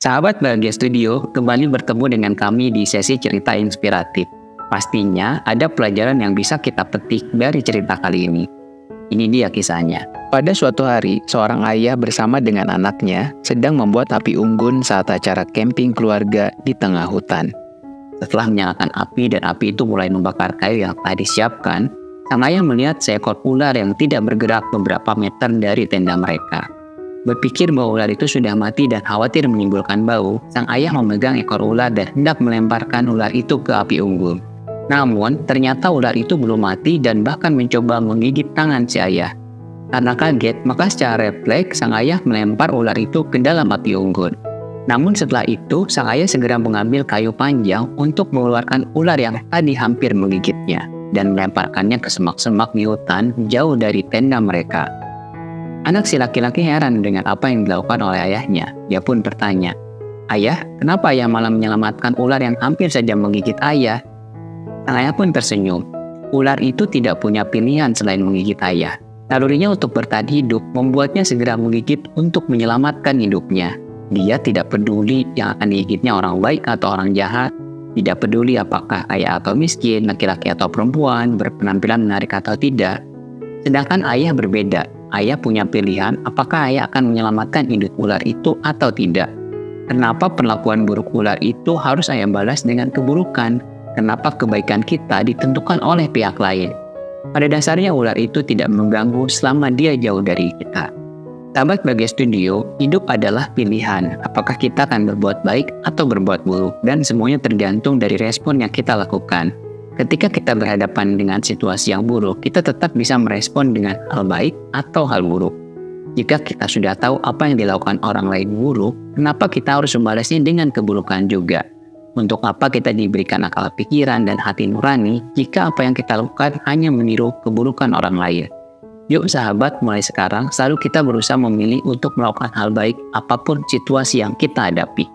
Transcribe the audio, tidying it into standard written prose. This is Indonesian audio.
Sahabat Bahagia Studio kembali bertemu dengan kami di sesi cerita inspiratif. Pastinya ada pelajaran yang bisa kita petik dari cerita kali ini. Ini dia kisahnya. Pada suatu hari, seorang ayah bersama dengan anaknya sedang membuat api unggun saat acara camping keluarga di tengah hutan. Setelah menyalakan api dan api itu mulai membakar kayu yang telah disiapkan, sang ayah melihat seekor ular yang tidak bergerak beberapa meter dari tenda mereka. Berpikir bahwa ular itu sudah mati dan khawatir menimbulkan bau, sang ayah memegang ekor ular dan hendak melemparkan ular itu ke api unggun. Namun, ternyata ular itu belum mati dan bahkan mencoba menggigit tangan si ayah. Karena kaget, maka secara refleks sang ayah melempar ular itu ke dalam api unggun. Namun setelah itu, sang ayah segera mengambil kayu panjang untuk mengeluarkan ular yang tadi hampir menggigitnya dan melemparkannya ke semak-semak di hutan jauh dari tenda mereka. Anak si laki-laki heran dengan apa yang dilakukan oleh ayahnya. Dia pun bertanya, "Ayah, kenapa ayah malah menyelamatkan ular yang hampir saja menggigit ayah?" Sang ayah pun tersenyum. Ular itu tidak punya pilihan selain menggigit ayah. Nalurinya untuk bertahan hidup membuatnya segera menggigit untuk menyelamatkan hidupnya. Dia tidak peduli yang akan digigitnya orang baik atau orang jahat. Tidak peduli apakah kaya atau miskin, laki-laki atau perempuan, berpenampilan menarik atau tidak. Sedangkan ayah berbeda. Ayah punya pilihan apakah ayah akan menyelamatkan hidup ular itu atau tidak. Kenapa perlakuan buruk ular itu harus ayah balas dengan keburukan? Kenapa kebaikan kita ditentukan oleh pihak lain? Pada dasarnya ular itu tidak mengganggu selama dia jauh dari kita. Sahabat Bahagia Studio, hidup adalah pilihan. Apakah kita akan berbuat baik atau berbuat buruk? Dan semuanya tergantung dari respon yang kita lakukan. Ketika kita berhadapan dengan situasi yang buruk, kita tetap bisa merespon dengan hal baik atau hal buruk. Jika kita sudah tahu apa yang dilakukan orang lain buruk, kenapa kita harus membalasnya dengan keburukan juga? Untuk apa kita diberikan akal pikiran dan hati nurani jika apa yang kita lakukan hanya meniru keburukan orang lain? Yuk sahabat, mulai sekarang selalu kita berusaha memilih untuk melakukan hal baik apapun situasi yang kita hadapi.